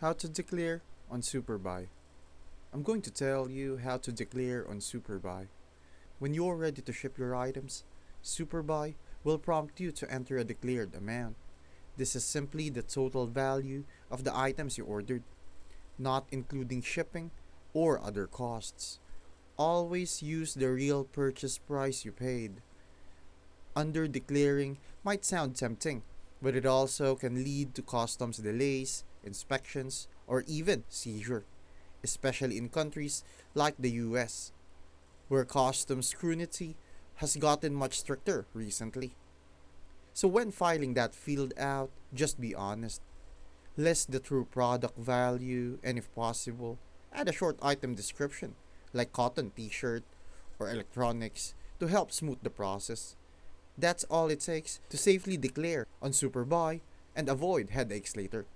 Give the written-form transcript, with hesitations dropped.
How to declare on Superbuy. I'm going to tell you how to declare on Superbuy. When you're ready to ship your items, Superbuy will prompt you to enter a declared amount. This is simply the total value of the items you ordered, not including shipping or other costs. Always use the real purchase price you paid. Under declaring might sound tempting, but it also can lead to customs delays, inspections, or even seizure, especially in countries like the US, where customs scrutiny has gotten much stricter recently. So when filing that field out, just be honest. List the true product value and if possible, add a short item description like cotton t-shirt or electronics to help smooth the process. That's all it takes to safely declare on Superbuy and avoid headaches later.